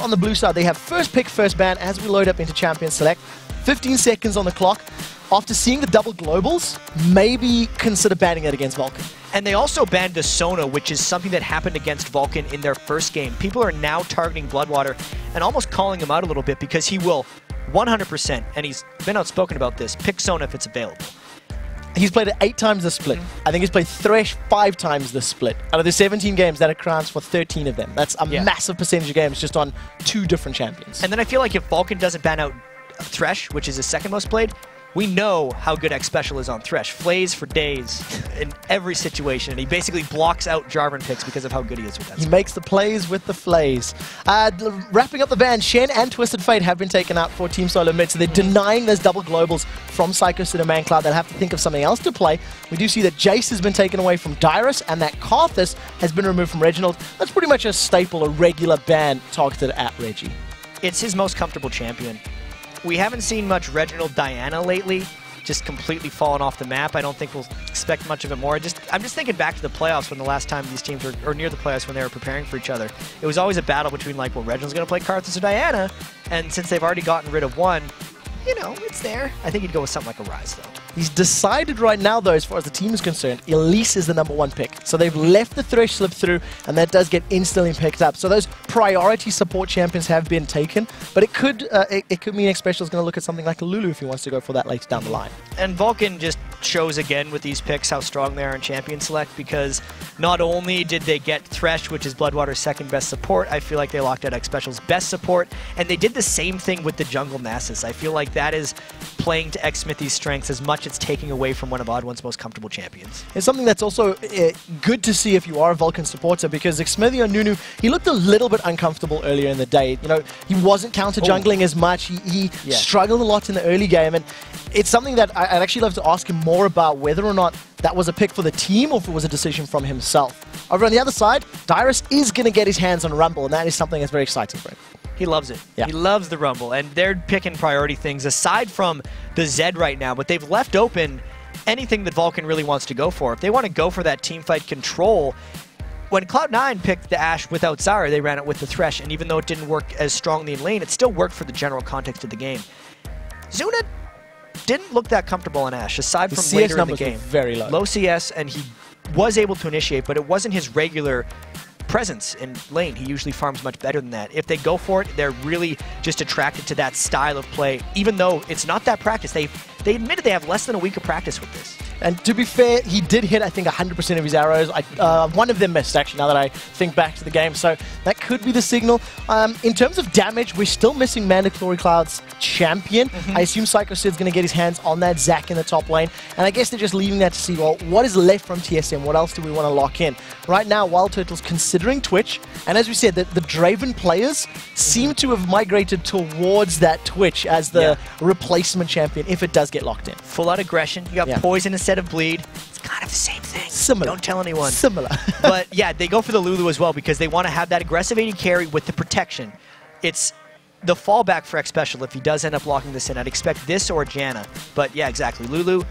on the blue side, they have first pick, first ban as we load up into Champion Select. 15 seconds on the clock. After seeing the double globals, maybe consider banning it against Vulcan. And they also banned the Sona, which is something that happened against Vulcan in their first game. People are now targeting BloodWater and almost calling him out a little bit because he will 100%, and he's been outspoken about this, pick Sona if it's available. He's played it 8 times this split. I think he's played Thresh 5 times this split. Out of the 17 games, that accounts for 13 of them. That's a massive percentage of games just on 2 different champions. And then I feel like if Vulcan doesn't ban out Thresh, which is his second most played, we know how good Xpecial is on Thresh. Flays for days in every situation, and he basically blocks out Jarvan picks because of how good he is with that. He makes the plays with the flays. Wrapping up the ban, Shen and Twisted Fate have been taken out for Team Solomid, so they're denying those double globals from Sycho to the mancloud. They'll have to think of something else to play. We do see that Jace has been taken away from Dyrus, and that Karthus has been removed from Reginald. That's pretty much a staple, a regular ban targeted at Reggie. It's his most comfortable champion. We haven't seen much Reginald Diana lately, just completely fallen off the map. I don't think we'll expect much of it more. I'm just thinking back to the playoffs when the last time these teams were, or near the playoffs when they were preparing for each other. It was always a battle between like, well, Reginald's going to play Karthus or Diana, and since they've already gotten rid of one, you know, it's there. I think he'd go with something like a Ryze, though. He's decided right now, though, as far as the team is concerned, Elise is the #1 pick. So they've left the Thresh slip through, and that does get instantly picked up. So those priority support champions have been taken, but it could mean Xpecial is going to look at something like a Lulu if he wants to go for that later down the line. And Vulcan just shows again with these picks how strong they are in Champion Select, because not only did they get Thresh, which is BloodWater's second best support, I feel like they locked out Xpecial's best support, and they did the same thing with the jungle Nasus. I feel like that is playing to Xmithie's strengths as much as taking away from one of OddOne's most comfortable champions. It's something that's also good to see if you are a Vulcan supporter, because Xmithie on Nunu, he looked a little bit uncomfortable earlier in the day. You know, he wasn't counter jungling as much. He struggled a lot in the early game, and it's something that I'd actually love to ask him more about, whether or not that was a pick for the team or if it was a decision from himself. Over on the other side, Dyrus is going to get his hands on Rumble, and that is something that's very exciting for him. He loves it. Yeah. He loves the Rumble, and they're picking priority things aside from the Zed right now, but they've left open anything that Vulcan really wants to go for. If they want to go for that teamfight control, when Cloud9 picked the Ashe without Zarya, they ran it with the Thresh, and even though it didn't work as strongly in lane, it still worked for the general context of the game. Zuna didn't look that comfortable on Ashe, aside from later in the game. Very low. Low CS, and he was able to initiate, but it wasn't his regular presence in lane. He usually farms much better than that. If they go for it, they're really just attracted to that style of play, even though it's not that practice. They admitted they have less than a week of practice with this. And to be fair, he did hit, I think, 100% of his arrows. One of them missed, actually, now that I think back to the game. So that could be the signal. In terms of damage, we're still missing Mandatory Cloud's champion. I assume Sycho Sid's going to get his hands on that Zac in the top lane. And I guess they're just leaving that to see, well, what is left from TSM? What else do we want to lock in? Right now, WildTurtle's considering Twitch. And as we said, the Draven players seem to have migrated towards that Twitch as the replacement champion if it does get locked in. Full out aggression. You got poison instead of bleed. It's kind of the same thing. Similar. Don't tell anyone. Similar. But yeah, they go for the Lulu as well because they want to have that aggressive AD carry with the protection. It's the fallback for Xpecial if he does end up locking this in. I'd expect this or Janna. But yeah, exactly. Lulu,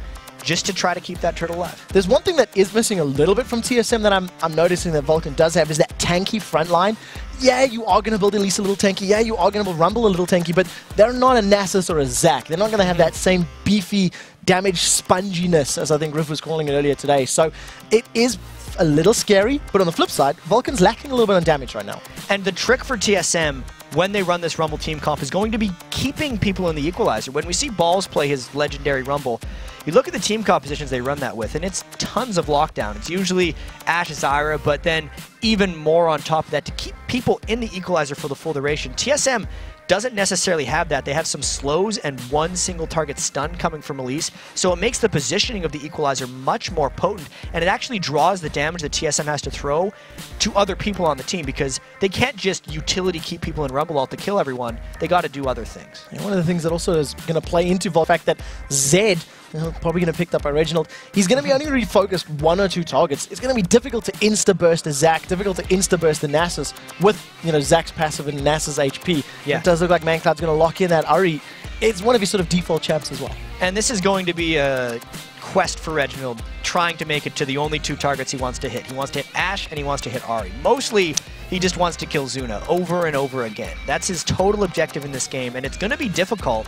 just to try to keep that turtle alive. There's one thing that is missing a little bit from TSM that I'm noticing that Vulcan does have, is that tanky front line. Yeah, you are going to build Elise a little tanky. Yeah, you are going to build Rumble a little tanky, but they're not a Nasus or a Zac. They're not going to have that same beefy damage sponginess, as I think Riff was calling it earlier today. So it is a little scary, but on the flip side, Vulcan's lacking a little bit on damage right now. And the trick for TSM when they run this Rumble team comp is going to be keeping people in the equalizer. When we see Balls play his legendary Rumble, you look at the team compositions they run that with, and it's tons of lockdown. It's usually Ashe, Zarya, but then even more on top of that to keep people in the equalizer for the full duration. TSM doesn't necessarily have that. They have some slows and one single target stun coming from Elise, so it makes the positioning of the equalizer much more potent, and it actually draws the damage that TSM has to throw to other people on the team, because they can't just utility keep people in Rumble ult to kill everyone. They got to do other things. And one of the things that also is going to play into the fact that Zed, probably going to be picked up by Reginald, he's going to be only refocused 1 or 2 targets. It's going to be difficult to insta-burst a Zac, difficult to insta-burst the Nasus with, Zac's passive and Nasus HP. Yeah. It does look like mancloud's going to lock in that Ahri. It's one of his sort of default champs as well. And this is going to be a quest for Reginald, trying to make it to the only 2 targets he wants to hit. He wants to hit Ashe and he wants to hit Ahri. Mostly, he just wants to kill Zuna over and over again. That's his total objective in this game, and it's going to be difficult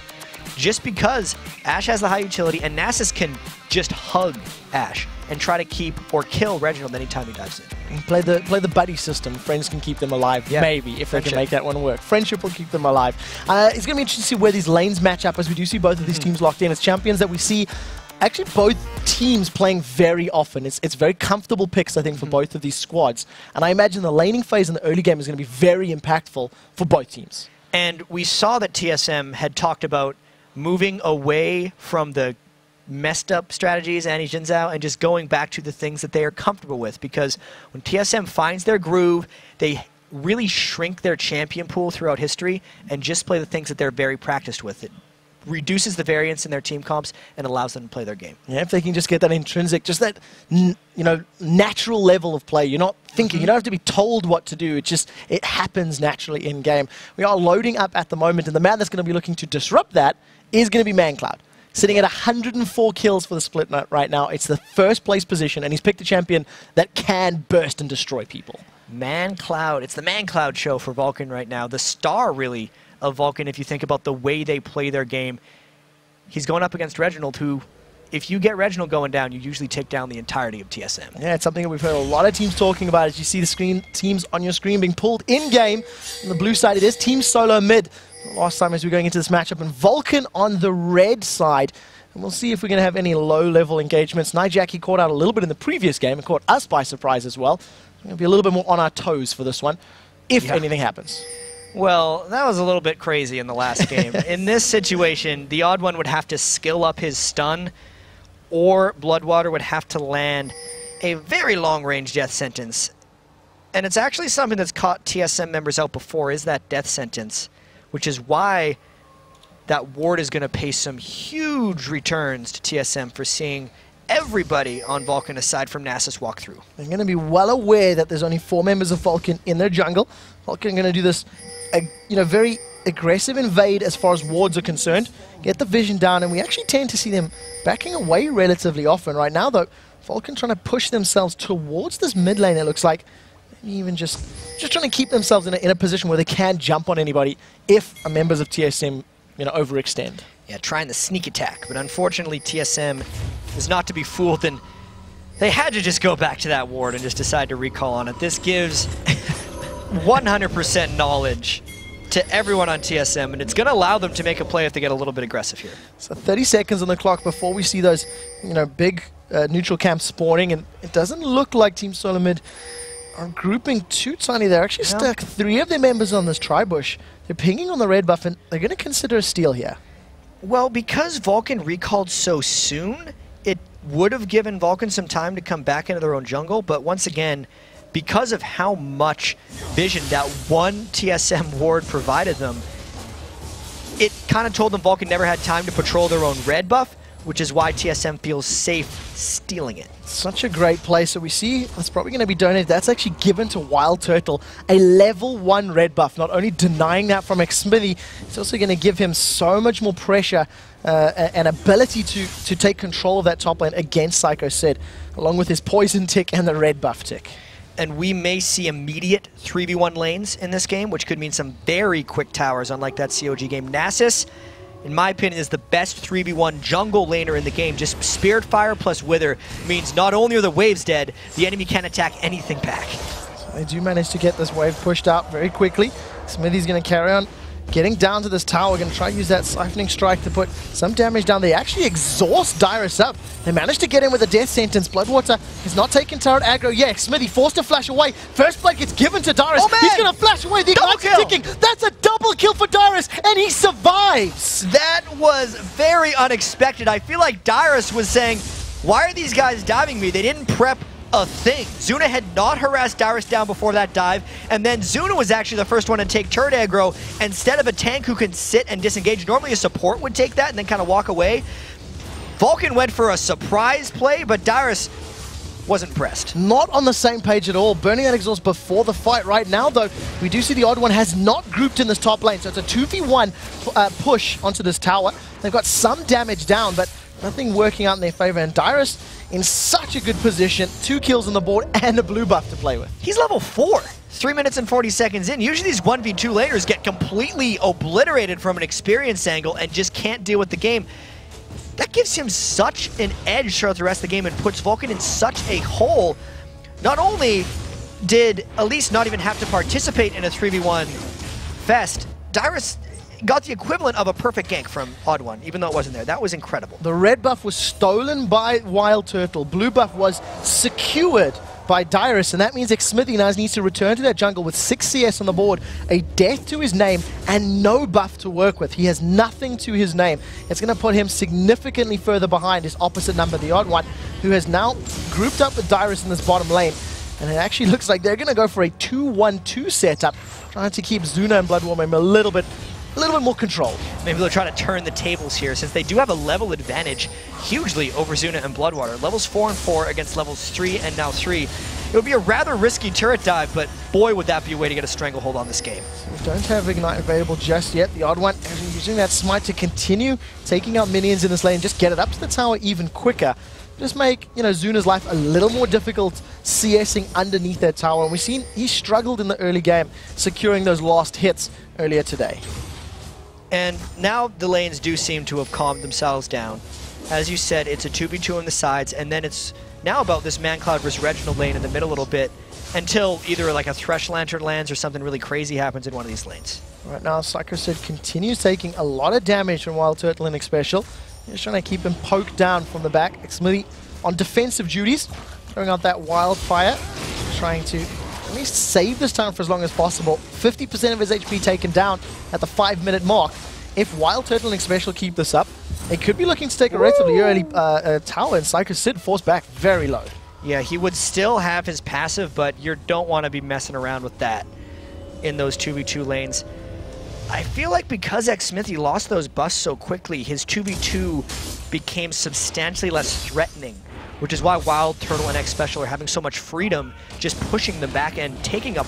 just because Ashe has the high utility and Nasus can just hug Ashe and try to keep or kill Reginald anytime he dives in. Play the buddy system. Friends can keep them alive, maybe, if they can make that one work. Friendship will keep them alive. It's going to be interesting to see where these lanes match up, as we do see both of these teams locked in. As champions that we see actually both teams playing very often. It's very comfortable picks, I think, for both of these squads. And I imagine the laning phase in the early game is going to be very impactful for both teams. And we saw that TSM had talked about moving away from the messed up strategies, Annie Jinzhao, and just going back to the things that they are comfortable with. Because when TSM finds their groove, they really shrink their champion pool throughout history and just play the things that they're very practiced with. It reduces the variance in their team comps and allows them to play their game. Yeah, if they can just get that intrinsic, just that natural level of play. You're not thinking, you don't have to be told what to do. It happens naturally in game. We are loading up at the moment, and the man that's going to be looking to disrupt that is going to be mancloud. Sitting at 104 kills for the split right now. It's the first place position, and he's picked a champion that can burst and destroy people. mancloud. It's the mancloud show for Vulcan right now. The star, really, of Vulcan, if you think about the way they play their game. He's going up against Reginald, who, if you get Reginald going down, you usually take down the entirety of TSM. Yeah, it's something that we've heard a lot of teams talking about. As you see the teams on your screen being pulled in-game. On the blue side, it is Team Solomid. Last time as we're going into this matchup, and Vulcan on the red side. And we'll see if we're going to have any low-level engagements. Nijak, he caught out a little bit in the previous game and caught us by surprise as well. We're going to be a little bit more on our toes for this one, if anything happens. Well, that was a little bit crazy in the last game. In this situation, TheOddOne would have to skill up his stun, or BloodWater would have to land a very long-range death sentence. And it's actually something that's caught TSM members out before, is that death sentence, which is why that ward is going to pay some huge returns to TSM for seeing everybody on Vulcan aside from Nasus walk through. They're going to be well aware that there's only 4 members of Vulcan in their jungle. Vulcan are going to do this, very aggressive invade as far as wards are concerned. Get the vision down, and we actually tend to see them backing away relatively often. Right now, though, Vulcan trying to push themselves towards this mid lane, it looks like. Even just trying to keep themselves in a position where they can jump on anybody if members of TSM overextend. Yeah, trying the sneak attack, but unfortunately TSM is not to be fooled, and they had to just go back to that ward and just decide to recall on it. This gives 100% knowledge to everyone on TSM, and it's going to allow them to make a play if they get a little bit aggressive here. So 30 seconds on the clock before we see those big neutral camps spawning, and it doesn't look like Team Solomid are grouping too tiny. They're actually stuck 3 of their members on this tri-bush. They're pinging on the red buff, and they're going to consider a steal here. Well, because Vulcan recalled so soon, it would have given Vulcan some time to come back into their own jungle, but once again, because of how much vision that one TSM ward provided them, it kind of told them Vulcan never had time to patrol their own red buff, which is why TSM feels safe stealing it. Such a great play. So we see that's probably going to be donated. That's actually given to WildTurtle, a level 1 red buff. Not only denying that from Xmithie, it's also going to give him so much more pressure and ability to take control of that top lane against Sycho Sid, along with his poison tick and the red buff tick. And we may see immediate 3v1 lanes in this game, which could mean some very quick towers, unlike that COG game. Nasus, in my opinion, is the best 3v1 jungle laner in the game. Just Spirit Fire plus Wither means not only are the waves dead, the enemy can't attack anything back. So they do manage to get this wave pushed out very quickly. Xmithie's going to carry on getting down to this tower. Going to try to use that Siphoning Strike to put some damage down. They actually exhaust Dyrus up. They managed to get in with a death sentence. BloodWater is not taking turret aggro. Yeah, Xmithie forced to flash away. First blood gets given to Dyrus. Oh, man. He's going to flash away. The Ignite's ticking. That's a double kill for Dyrus, and he survives. That was very unexpected. I feel like Dyrus was saying, why are these guys diving me? They didn't prep a thing. Zuna had not harassed Dyrus down before that dive, and then Zuna was actually the first one to take turret aggro instead of a tank who can sit and disengage. Normally a support would take that and then kind of walk away. Vulcan went for a surprise play, but Dyrus wasn't pressed. Not on the same page at all. Burning that exhaust before the fight. Right now, though, we do see TheOddOne has not grouped in this top lane, so it's a 2v1 push onto this tower. They've got some damage down, but Nothing working out in their favor, and Dyrus in such a good position. 2 kills on the board and a blue buff to play with. He's level 4. 3 minutes and 40 seconds in. Usually these 1v2 laners get completely obliterated from an experience angle and just can't deal with the game. That gives him such an edge throughout the rest of the game and puts Vulcan in such a hole. Not only did Elise not even have to participate in a 3v1 fest, Dyrus got the equivalent of a perfect gank from OddOne, even though it wasn't there. That was incredible. The red buff was stolen by WildTurtle. Blue buff was secured by Dyrus, and that means Xmithie now needs to return to that jungle with 6 CS on the board, a death to his name, and no buff to work with. He has nothing to his name. It's going to put him significantly further behind his opposite number, TheOddOne, who has now grouped up with Dyrus in this bottom lane. And it actually looks like they're going to go for a 2-1-2 setup, trying to keep Zuna and BloodWater a little bit more controlled. Maybe they'll try to turn the tables here, since they do have a level advantage hugely over Zuna and BloodWater. Levels 4 and 4 against levels 3 and now 3. It would be a rather risky turret dive, but boy would that be a way to get a stranglehold on this game. So we don't have Ignite available just yet. TheOddOne using that smite to continue taking out minions in this lane, just get it up to the tower even quicker. Just make, you know, Zuna's life a little more difficult CSing underneath that tower. And we've seen he struggled in the early game, securing those last hits earlier today. And now the lanes do seem to have calmed themselves down. As you said, it's a 2v2 on the sides, and then it's now about this mancloud versus Reginald lane in the middle a little bit, until either like a Thresh Lantern lands or something really crazy happens in one of these lanes. Right now, Sycho continues taking a lot of damage from WildTurtle and Xpecial. Just trying to keep him poked down from the back. Xmithie on defensive duties, throwing out that wildfire, trying to at least save this town for as long as possible. 50% of his HP taken down at the 5-minute mark. If WildTurtle and Xpecial keep this up, they could be looking to take a relatively early tower, and Sycho forced back very low. Yeah, he would still have his passive, but you don't want to be messing around with that in those 2v2 lanes. I feel like because Xmithie lost those buffs so quickly, his 2v2 became substantially less threatening, which is why WildTurtle and Xpecial are having so much freedom, just pushing them back and taking a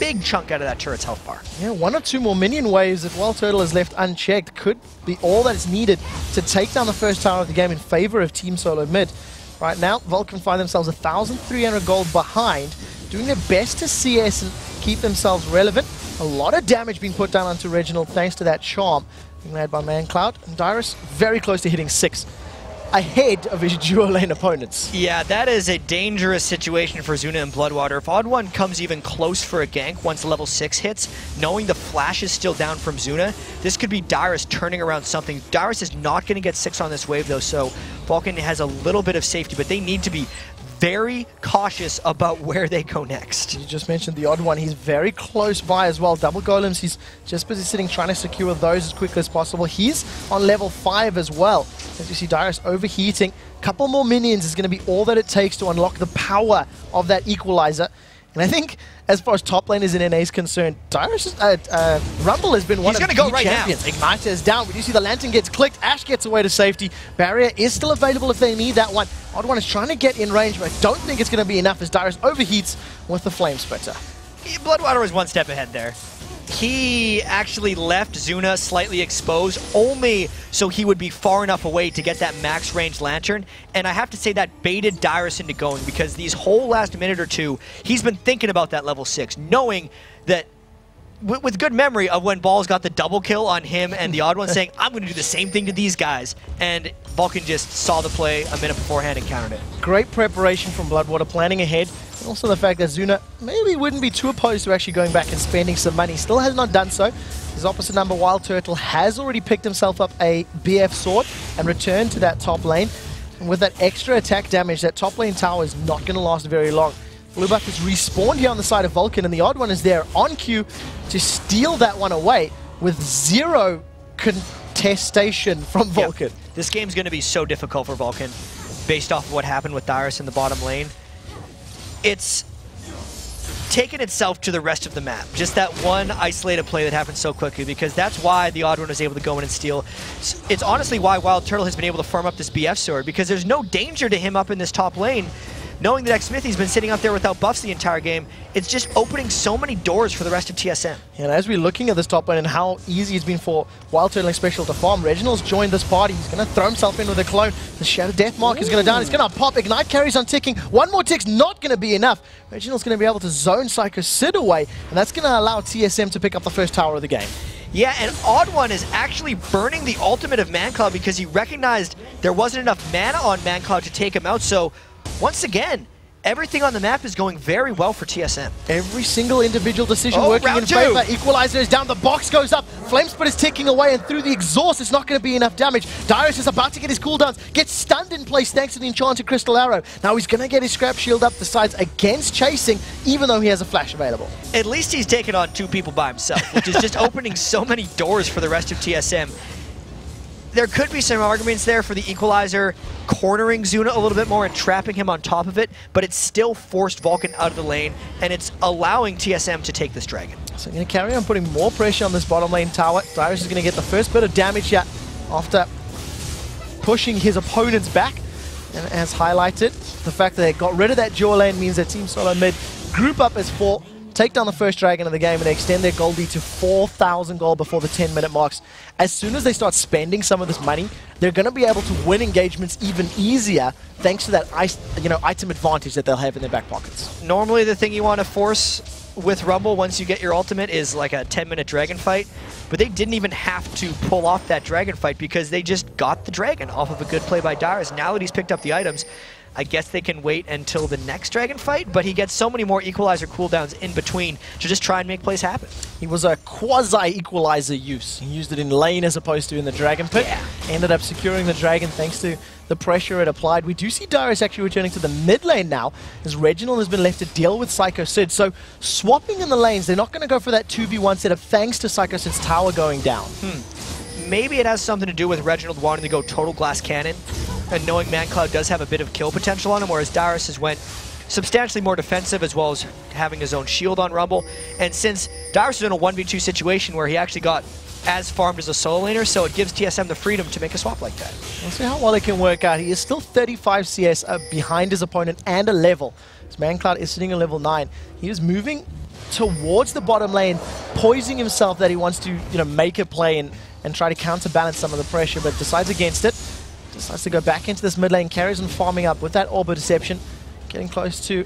big chunk out of that turret's health bar. Yeah, 1 or 2 more minion waves that WildTurtle is left unchecked could be all that is needed to take down the first tower of the game in favor of Team Solomid. Right now, Vulcan find themselves 1,300 gold behind, doing their best to CS and keep themselves relevant. A lot of damage being put down onto Reginald thanks to that charm being led by mancloud, and Dyrus very close to hitting 6, ahead of his duo lane opponents. Yeah, that is a dangerous situation for Zuna and BloodWater. If OddOne comes even close for a gank once level 6 hits, knowing the flash is still down from Zuna, this could be Dyrus turning around something. Dyrus is not going to get 6 on this wave though, so Vulcan has a little bit of safety, but they need to be very cautious about where they go next. You just mentioned TheOddOne. He's very close by as well. Double golems. He's just busy sitting trying to secure those as quickly as possible. He's on level 5 as well. As you see Dyrus overheating. Couple more minions is going to be all that it takes to unlock the power of that equalizer. And I think, as far as top laners in NA is concerned, Dyrus, Rumble has been one of the champions. Xmithie is down. We do see the Lantern gets clicked. Ash gets away to safety. Barrier is still available if they need that one. OddOne is trying to get in range, but I don't think it's going to be enough as Dyrus overheats with the Flame Splitter. BloodWater was one step ahead there. He actually left Zuna slightly exposed only so he would be far enough away to get that max range lantern, and I have to say that baited Dyrus into going, because these whole last minute or two he's been thinking about that level 6, knowing that with good memory of when Balls got the double kill on him and TheOddOne saying, I'm going to do the same thing to these guys, and Vulcan just saw the play a minute beforehand and countered it. Great preparation from BloodWater, planning ahead. And also the fact that Zuna maybe wouldn't be too opposed to actually going back and spending some money. Still has not done so. His opposite number, WildTurtle, has already picked himself up a BF sword and returned to that top lane. And with that extra attack damage, that top lane tower is not going to last very long. Blue buff is respawned here on the side of Vulcan, and TheOddOne is there on cue to steal that one away with 0 contestation from Vulcan. Yep. This game's going to be so difficult for Vulcan based off of what happened with Dyrus in the bottom lane. It's taken itself to the rest of the map. Just that one isolated play that happened so quickly, because that's why TheOddOne was able to go in and steal. It's honestly why WildTurtle has been able to farm up this BF sword, because there's no danger to him up in this top lane. knowing that Xmithie's been sitting out there without buffs the entire game, it's just opening so many doors for the rest of TSM. And as we're looking at this top lane and how easy it's been for WildTurtle and Xpecial to farm, Reginald's joined this party. He's going to throw himself in with a clone. The Shadow Death Mark is going to down. He's going to pop. Ignite carries on ticking. One more tick's not going to be enough. Reginald's going to be able to zone Sycho Sid away, and that's going to allow TSM to pick up the first tower of the game. Yeah, and TheOddOne is actually burning the ultimate of mancloud because he recognized there wasn't enough mana on mancloud to take him out. So, once again, everything on the map is going very well for TSM. Every single individual decision working in favor. Equalizer is down, the box goes up, Flamespit is ticking away, and through the exhaust it's not going to be enough damage. Dyrus is about to get his cooldowns, gets stunned in place thanks to the enchanted crystal arrow. Now he's going to get his scrap shield up, decides against chasing, even though he has a flash available. At least he's taken on 2 people by himself, which is just opening so many doors for the rest of TSM. There could be some arguments there for the equalizer cornering Zuna a little bit more and trapping him on top of it, but it's still forced Vulcan out of the lane, and it's allowing TSM to take this dragon. So I'm going to carry on putting more pressure on this bottom lane tower. Dyrus is going to get the first bit of damage yet after pushing his opponents back. And as highlighted, the fact that they got rid of that dual lane means that Team Solomid group up as 4, take down the first dragon of the game, and they extend their gold lead to 4,000 gold before the 10-minute marks. As soon as they start spending some of this money, they're going to be able to win engagements even easier thanks to that item advantage that they'll have in their back pockets. Normally the thing you want to force with Rumble once you get your ultimate is like a 10-minute dragon fight, but they didn't even have to pull off that dragon fight because they just got the dragon off of a good play by Dyrus. Now that he's picked up the items, I guess they can wait until the next dragon fight, but he gets so many more equalizer cooldowns in between to just try and make plays happen. He was a quasi-equalizer use. He used it in lane as opposed to in the dragon pit. Yeah. Ended up securing the dragon thanks to the pressure it applied. We do see Dyrus actually returning to the mid lane now, as Reginald has been left to deal with Sycho Sid. So swapping in the lanes, they're not going to go for that 2v1 setup thanks to Sycho Sid's tower going down. Maybe it has something to do with Reginald wanting to go total glass cannon and knowing mancloud does have a bit of kill potential on him, whereas Dyrus has went substantially more defensive as well as having his own shield on Rumble. And since Dyrus is in a 1v2 situation where he actually got as farmed as a solo laner, so it gives TSM the freedom to make a swap like that. We'll see how well it can work out. He is still 35 CS behind his opponent and a level. His mancloud is sitting at level 9. He is moving towards the bottom lane, poising himself that he wants to make a play and try to counterbalance some of the pressure, but decides against it. Decides to go back into this mid lane, carries on farming up with that Orb of Deception, getting close to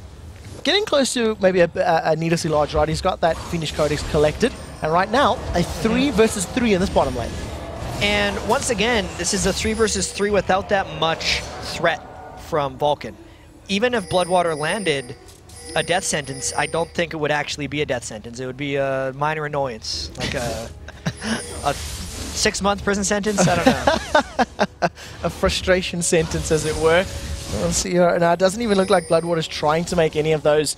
maybe a needlessly large rod. He's got that Fiendish Codex collected, and right now a 3 versus 3 in this bottom lane. And once again, this is a 3 versus 3 without that much threat from Vulcan. Even if BloodWater landed a death sentence, I don't think it would actually be a death sentence. It would be a minor annoyance, like a 6-month prison sentence. I don't know. A frustration sentence, as it were. Let's see here. Now, it doesn't even look like BloodWater's trying to make any of those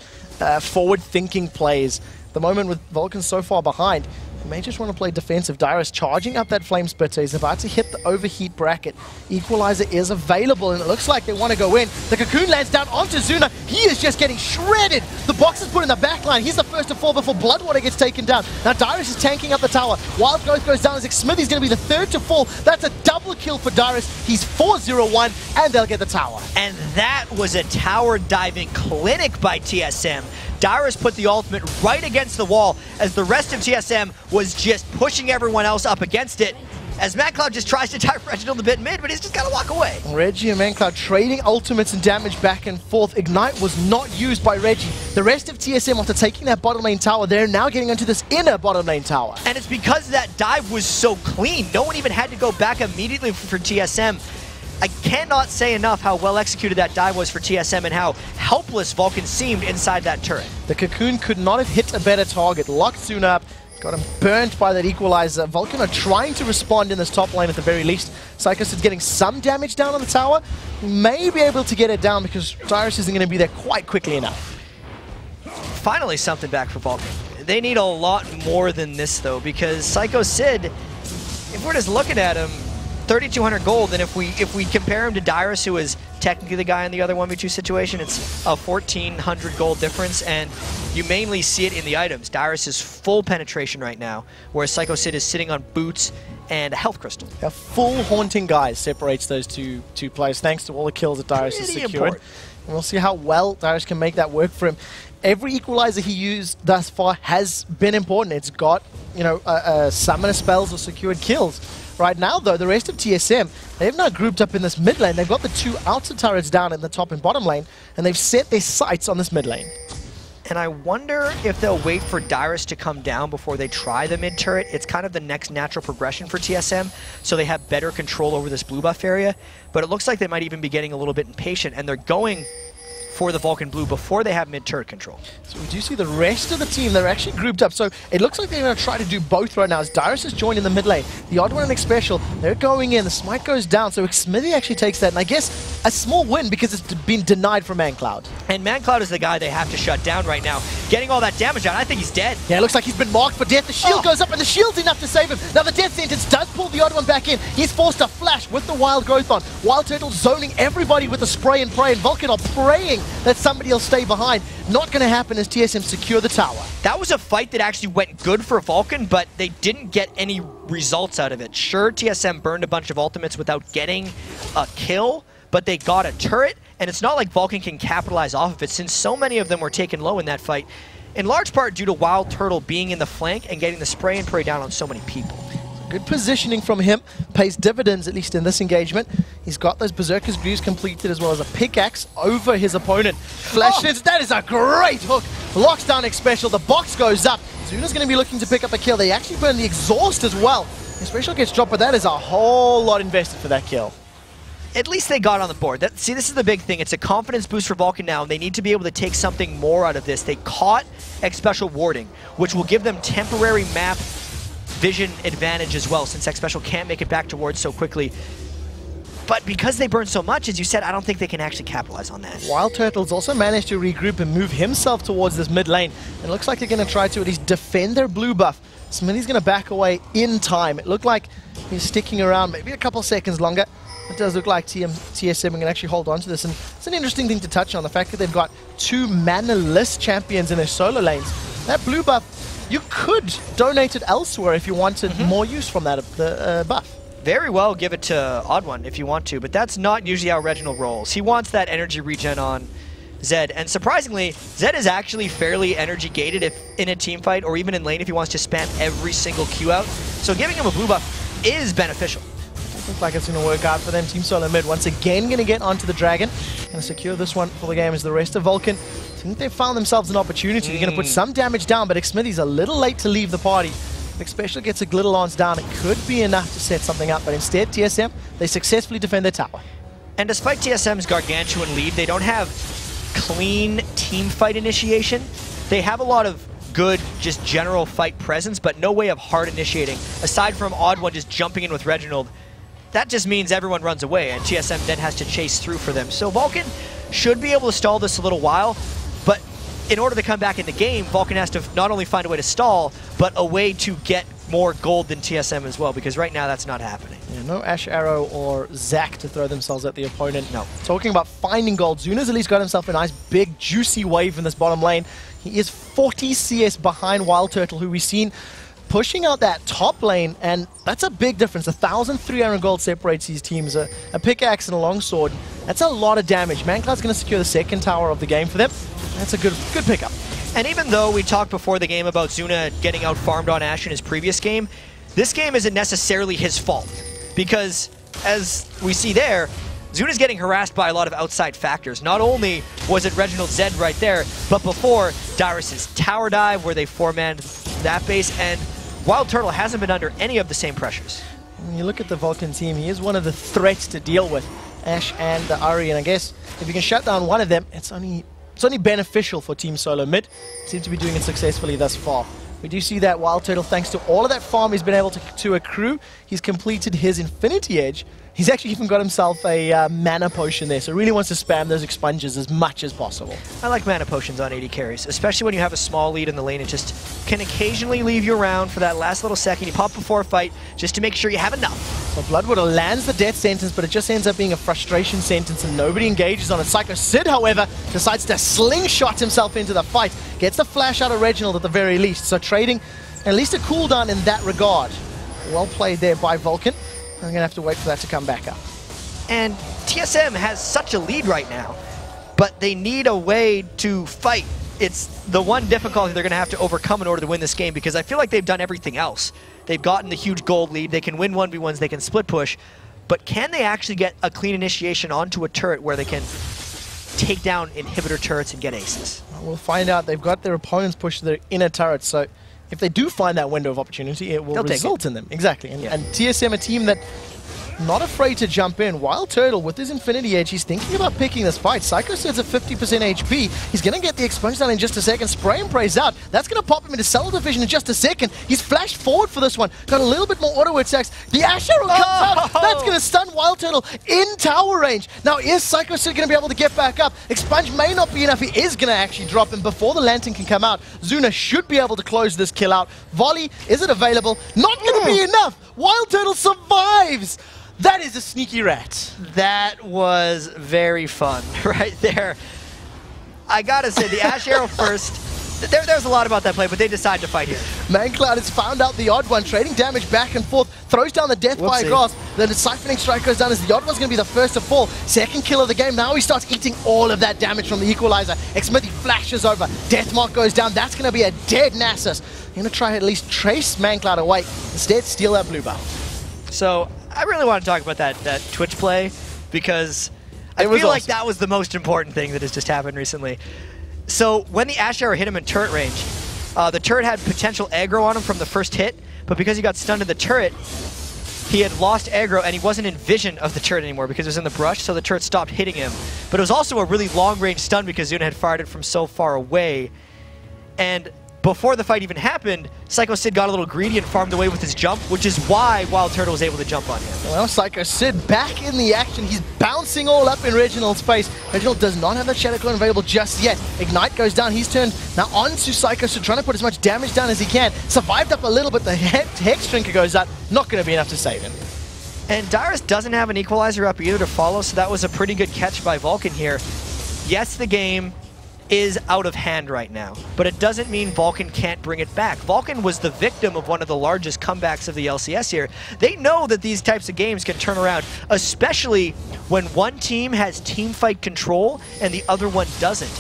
forward-thinking plays. At the moment, with Vulcan so far behind, he may just want to play defensive. Dyrus charging up that flame splitter. He's about to hit the overheat bracket. Equalizer is available, and it looks like they want to go in. The cocoon lands down onto Zuna. He is just getting shredded. The box is put in the back line. He's the first to fall before BloodWater gets taken down. Now Dyrus is tanking up the tower. Wild Growth goes down as Xmithie's going to be the third to fall. That's a double kill for Dyrus. He's 4-0-1, and they'll get the tower. And that was a tower diving clinic by TSM. Dyrus put the ultimate right against the wall as the rest of TSM was just pushing everyone else up against it. As mancloud just tries to tie Reginald a bit mid, but he's just got to walk away. Reggie and mancloud trading ultimates and damage back and forth. Ignite was not used by Reggie. The rest of TSM, after taking that bottom lane tower, they're now getting into this inner bottom lane tower. And it's because that dive was so clean. No one even had to go back immediately for TSM. I cannot say enough how well executed that dive was for TSM and how helpless Vulcan seemed inside that turret. The cocoon could not have hit a better target. Locked Zuna up, got him burnt by that equalizer. Vulcan are trying to respond in this top lane at the very least. Sycho is getting some damage down on the tower. May be able to get it down because Dyrus isn't going to be there quite quickly enough. Finally something back for Vulcan. They need a lot more than this though, because Sycho Sid, if we're just looking at him, 3,200 gold, and if we compare him to Dyrus, who is technically the guy in the other 1v2 situation, it's a 1,400 gold difference, and you mainly see it in the items. Dyrus is full penetration right now, whereas Sycho Sid is sitting on boots and a health crystal. A full Haunting Guise separates those two players, thanks to all the kills that Dyrus has secured. And we'll see how well Dyrus can make that work for him. Every equalizer he used thus far has been important. It's got, you know, summoner spells or secured kills. Right now, though, the rest of TSM, they've now grouped up in this mid lane. They've got the 2 outer turrets down in the top and bottom lane, and they've set their sights on this mid lane. And I wonder if they'll wait for Dyrus to come down before they try the mid turret. It's kind of the next natural progression for TSM, so they have better control over this blue buff area. But it looks like they might even be getting a little bit impatient, and they're going for the Vulcan blue before they have mid-turret control. So we do see the rest of the team, they're actually grouped up. So it looks like they're going to try to do both right now. As Dyrus has joined in the mid lane, TheOddOne and Xpecial, they're going in. The smite goes down, so Xmithie actually takes that. And I guess a small win because it's been denied from mancloud. And mancloud is the guy they have to shut down right now. Getting all that damage out, I think he's dead. Yeah, it looks like he's been marked for death. The shield goes up, and the shield's enough to save him. Now the death sentence does pull TheOddOne back in. He's forced to flash with the wild growth on. WildTurtle zoning everybody with the spray and pray, and Vulcan are praying that somebody will stay behind. Not going to happen as TSM secure the tower. That was a fight that actually went good for Vulcan, but they didn't get any results out of it. Sure, TSM burned a bunch of ultimates without getting a kill, but they got a turret, and it's not like Vulcan can capitalize off of it since so many of them were taken low in that fight, in large part due to WildTurtle being in the flank and getting the spray and pray down on so many people. Good positioning from him, pays dividends at least in this engagement. He's got those Berserker's Greaves completed as well as a pickaxe over his opponent. Flashes, that is a great hook. Locks down Xpecial, the box goes up. Zuna's going to be looking to pick up a kill. They actually burn the exhaust as well. Xpecial gets dropped, but that is a whole lot invested for that kill. At least they got on the board. See, this is the big thing. It's a confidence boost for Vulcan now, and they need to be able to take something more out of this. They caught Xpecial warding, which will give them temporary map vision advantage as well, since Xpecial can't make it back to ward so quickly. But because they burn so much, as you said, I don't think they can actually capitalize on that. WildTurtle's also managed to regroup and move himself towards this mid lane. It looks like they're going to try to at least defend their blue buff. Xmithie's going to back away in time. It looked like he's sticking around maybe a couple seconds longer. It does look like TSM can actually hold on to this. And it's an interesting thing to touch on, the fact that they've got 2 mana-less champions in their solo lanes. That blue buff, you could donate it elsewhere if you wanted more use from that buff. Very well, give it to TheOddOne if you want to, but that's not usually how Reginald rolls. He wants that energy regen on Zed, and surprisingly, Zed is actually fairly energy gated if in a team fight or even in lane if he wants to spam every single Q out. So giving him a blue buff is beneficial. Looks like it's going to work out for them. Team Solomid once again going to get onto the Dragon and secure this one for the game as the rest of Vulcan. I think they've found themselves an opportunity. They're going to put some damage down, but Xmithie's a little late to leave the party. Xpecial gets a glitter lance down. It could be enough to set something up, but instead TSM, they successfully defend their tower. And despite TSM's gargantuan lead, they don't have clean team fight initiation. They have a lot of good, just general fight presence, but no way of hard initiating. Aside from TheOddOne just jumping in with Reginald, that just means everyone runs away, and TSM then has to chase through for them. So Vulcan should be able to stall this a little while, but in order to come back in the game, Vulcan has to not only find a way to stall, but a way to get more gold than TSM as well, because right now that's not happening. Yeah, no Ash Arrow or Zac to throw themselves at the opponent. No. Talking about finding gold, Zuna's at least got himself a nice big juicy wave in this bottom lane. He is 40 CS behind WildTurtle, who we've seen pushing out that top lane, and that's a big difference. 1,300 gold separates these teams. A pickaxe and a longsword. That's a lot of damage. mancloud's going to secure the second tower of the game for them. That's a good pickup. And even though we talked before the game about Zuna getting out farmed on Ashe in his previous game, this game isn't necessarily his fault. Because, as we see there, Zuna's getting harassed by a lot of outside factors. Not only was it Reginald Zed right there, but before Dyrus' tower dive where they four-manned that base, and WildTurtle hasn't been under any of the same pressures. When you look at the Vulcan team, he is one of the threats to deal with, Ashe and the Ahri, and I guess if you can shut down one of them, it's only beneficial for Team Solomid. Seems to be doing it successfully thus far. We do see that WildTurtle, thanks to all of that farm he's been able to accrue, he's completed his Infinity Edge. He's actually even got himself a mana potion there, so really wants to spam those expunges as much as possible. I like mana potions on 80 carries, especially when you have a small lead in the lane. It just can occasionally leave you around for that last little second. You pop before a fight just to make sure you have enough. So BloodWater lands the death sentence, but it just ends up being a frustration sentence and nobody engages on it. Sycho Sid, however, decides to slingshot himself into the fight. Gets the flash out of Reginald at the very least, so trading at least a cooldown in that regard. Well played there by Vulcan. I'm going to have to wait for that to come back up. And TSM has such a lead right now. but they need a way to fight. It's the one difficulty they're going to have to overcome in order to win this game, because I feel like they've done everything else. They've gotten the huge gold lead, they can win 1v1s, they can split push, but can they actually get a clean initiation onto a turret where they can take down inhibitor turrets and get aces? We'll find out. They've got their opponents push their inner turrets, so if they do find that window of opportunity, it will result in them. Exactly. And, and TSM, a team that not afraid to jump in. WildTurtle, with his Infinity Edge, he's thinking about picking this fight. Sycho sits at 50% HP. He's going to get the expunge down in just a second. Spray and prays out. That's going to pop him into cell division in just a second. He's flashed forward for this one. Got a little bit more auto attacks. The Ash Arrow comes out. That's going to stun WildTurtle in tower range. Now, is Sycho still going to be able to get back up? Expunge may not be enough. He is going to actually drop him before the Lantern can come out. Zuna should be able to close this kill out. Volley, is it available? Not going to be enough. WildTurtle survives. That is a sneaky rat. That was very fun right there. I gotta say, the Ash Arrow first, there's a lot about that play, but they decide to fight here. mancloud has found out TheOddOne, trading damage back and forth, throws down the death by grasp. The siphoning strike goes down as TheOddOne's going to be the first to fall. Second kill of the game. Now he starts eating all of that damage from the equalizer. Xmithie flashes over. Deathmark goes down. That's going to be a dead Nasus. Going to try at least trace mancloud away. Instead, steal that blue buff. So I really want to talk about that Twitch play, because I feel like that was the most important thing that has just happened recently. So when the Ash Arrow hit him in turret range, the turret had potential aggro on him from the first hit, but because he got stunned in the turret, he had lost aggro and he wasn't in vision of the turret anymore because it was in the brush, so the turret stopped hitting him. But it was also a really long range stun because Zuna had fired it from so far away. And before the fight even happened, Sycho Sid got a little greedy and farmed away with his jump, which is why WildTurtle was able to jump on him. Well, Sycho Sid back in the action. He's bouncing all up in Reginald's face. Reginald does not have that Shadow Clone available just yet. Ignite goes down. He's turned now onto Sycho Sid, trying to put as much damage down as he can. Survived up a little bit. The Hex Drinker goes out. Not going to be enough to save him. And Dyrus doesn't have an equalizer up either to follow, so that was a pretty good catch by Vulcan here. Yes, the game is out of hand right now, but it doesn't mean Vulcan can't bring it back. Vulcan was the victim of one of the largest comebacks of the LCS here. They know that these types of games can turn around, especially when one team has team fight control and the other one doesn't.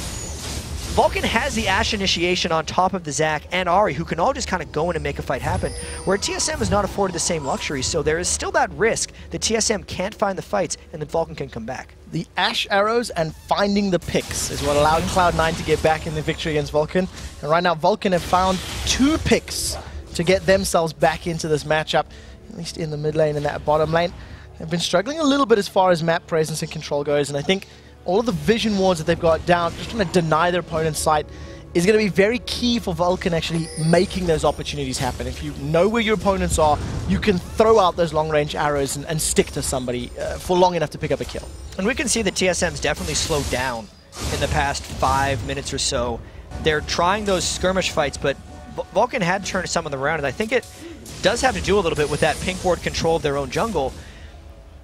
Vulcan has the Ashe initiation on top of the Zac and Ahri, who can all just kind of go in and make a fight happen, where TSM is not afforded the same luxury, so there is still that risk that TSM can't find the fights and then Vulcan can come back. The Ash Arrows and finding the picks is what allowed Cloud9 to get back in the victory against Vulcan. And right now, Vulcan have found 2 picks to get themselves back into this matchup, at least in the mid lane and that bottom lane. They've been struggling a little bit as far as map presence and control goes, and I think all of the vision wards that they've got down, just trying to deny their opponent's sight, is going to be very key for Vulcan actually making those opportunities happen. If you know where your opponents are, you can throw out those long-range arrows and stick to somebody for long enough to pick up a kill. And we can see that TSM's definitely slowed down in the past 5 minutes or so. They're trying those skirmish fights, but Vulcan had turned some of them around, and I think it does have to do a little bit with that pink ward control of their own jungle.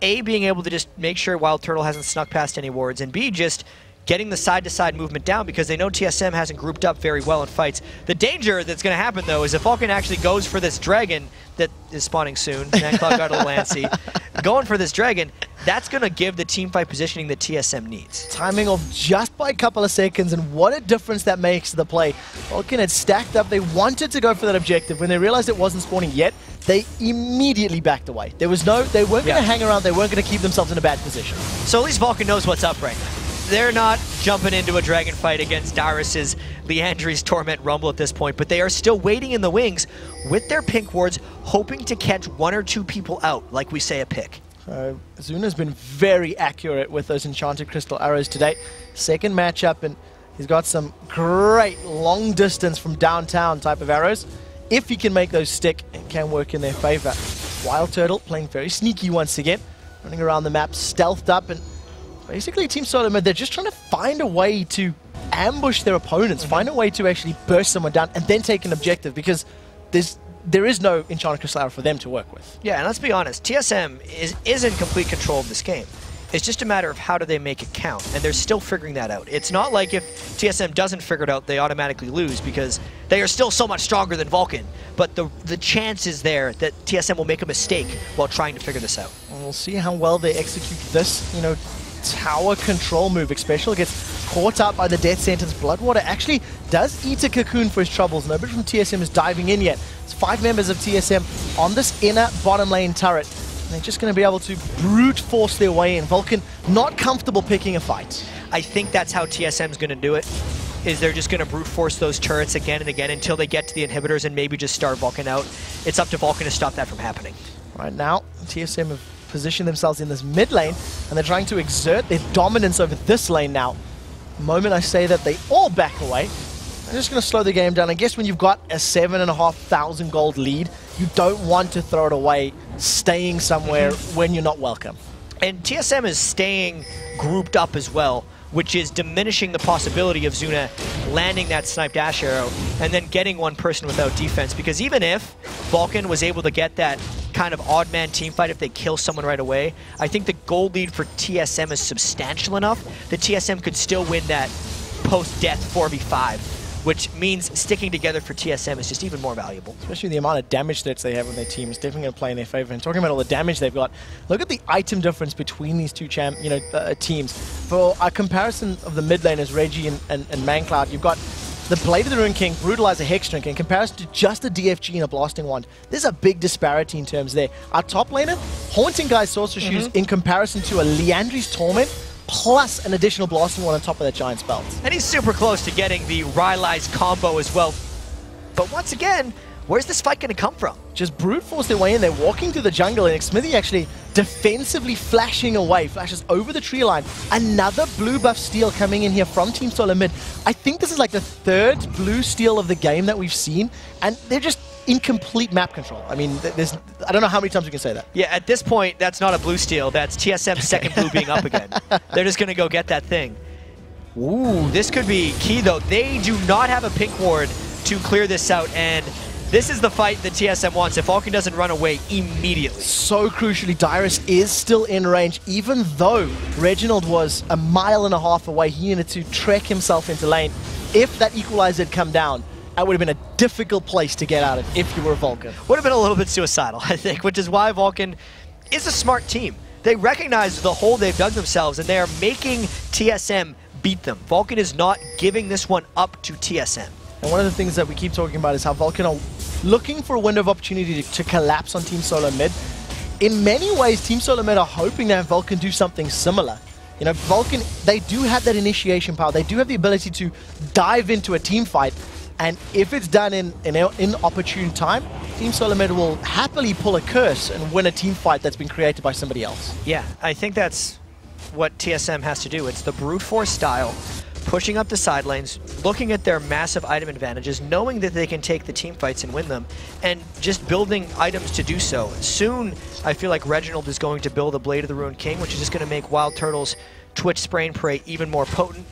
A, being able to just make sure WildTurtle hasn't snuck past any wards, and B, just getting the side-to-side movement down because they know TSM hasn't grouped up very well in fights. The danger that's going to happen, though, is if Vulcan actually goes for this dragon that is spawning soon, mancloud got a little antsy, going for this dragon, that's going to give the team fight positioning that TSM needs. Timing off just by a couple of seconds, and what a difference that makes to the play. Vulcan had stacked up. They wanted to go for that objective. When they realized it wasn't spawning yet, they immediately backed away. There was no, they weren't going to hang around. They weren't going to keep themselves in a bad position. So at least Vulcan knows what's up right now. They're not jumping into a dragon fight against Dyrus's Leandri's Torment Rumble at this point, but they are still waiting in the wings with their pink wards, hoping to catch 1 or 2 people out, like we say a pick. Zuna's been very accurate with those Enchanted Crystal arrows to date. Second matchup, and he's got some great long distance from downtown type of arrows. If he can make those stick, it can work in their favor. WildTurtle playing very sneaky once again, running around the map, stealthed up, and basically Team Solomid, they're just trying to find a way to ambush their opponents, find a way to actually burst someone down and then take an objective, because there is no Enchanted Crystal arrow for them to work with. Yeah, and let's be honest, TSM is in complete control of this game. It's just a matter of how do they make it count, and they're still figuring that out. It's not like if TSM doesn't figure it out, they automatically lose, because they are still so much stronger than Vulcan. But the chance is there that TSM will make a mistake while trying to figure this out. And we'll see how well they execute this. You know, tower control move. Xpecial gets caught out by the death sentence. BloodWater actually does eat a cocoon for his troubles. Nobody from TSM is diving in yet. It's 5 members of TSM on this inner bottom lane turret. And they're just going to be able to brute force their way in. Vulcan not comfortable picking a fight. I think that's how TSM's going to do it, is they're just going to brute force those turrets again and again until they get to the inhibitors and maybe just start Vulcan out. It's up to Vulcan to stop that from happening. Right now, TSM have positioned themselves in this mid lane, and they're trying to exert their dominance over this lane now. The moment I say that, they all back away. I'm just going to slow the game down. I guess when you've got a 7,500 gold lead, you don't want to throw it away, staying somewhere when you're not welcome. And TSM is staying grouped up as well, which is diminishing the possibility of Zuna landing that snipe dash arrow and then getting one person without defense. Because even if Vulcan was able to get that kind of odd man team fight, if they kill someone right away, I think the gold lead for TSM is substantial enough that TSM could still win that post-death 4v5, which means sticking together for TSM is just even more valuable. Especially the amount of damage threats they have with their team is definitely going to play in their favor. And talking about all the damage they've got, look at the item difference between these two teams. For a comparison of the mid laners, Reggie and mancloud, you've got the Blade of the Rune King, Brutalizer, Hexdrink, in comparison to just a DFG and a Blasting Wand. There's a big disparity in terms there. Our top laner, Haunting Guy's Sorcerer Shoes in comparison to a Liandry's Torment, plus an additional Blasting Wand on top of that Giant's Belt. And he's super close to getting the Rylai's combo as well. But once again, where's this fight going to come from? Just brute force their way in. They're walking through the jungle, and Xmithie actually defensively flashing away, flashes over the tree line. Another blue buff steal coming in here from Team Solomid. I think this is like the 3rd blue steal of the game that we've seen, and they're just in complete map control. I mean, I don't know how many times we can say that. Yeah, at this point, that's not a blue steal. That's TSM's second blue being up again. They're just going to go get that thing. Ooh, this could be key, though. They do not have a pink ward to clear this out, and this is the fight that TSM wants if Vulcan doesn't run away immediately. So crucially, Dyrus is still in range, even though Reginald was 1.5 miles away. He needed to trek himself into lane. If that equalizer had come down, that would have been a difficult place to get out of if you were Vulcan. Would have been a little bit suicidal, I think, which is why Vulcan is a smart team. They recognize the hole they've dug themselves, and they are making TSM beat them. Vulcan is not giving this one up to TSM. And one of the things that we keep talking about is how Vulcan are looking for a window of opportunity to collapse on Team Solomid. In many ways, Team Solomid are hoping that Vulcan do something similar. You know, Vulcan, they do have that initiation power. They do have the ability to dive into a team fight. And if it's done in opportune time, Team Solomid will happily pull a curse and win a team fight that's been created by somebody else. Yeah, I think that's what TSM has to do. It's the brute force style, pushing up the side lanes, looking at their massive item advantages, knowing that they can take the team fights and win them, and just building items to do so. Soon, I feel like Reginald is going to build a Blade of the Rune King, which is just going to make WildTurtle's Twitch Spray and Pray even more potent.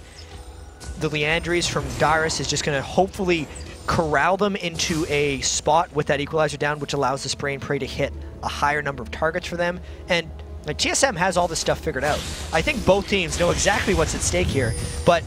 The Liandry's from Dyrus is just going to hopefully corral them into a spot with that equalizer down, which allows the Spray and Pray to hit a higher number of targets for them. And like, TSM has all this stuff figured out. I think both teams know exactly what's at stake here, but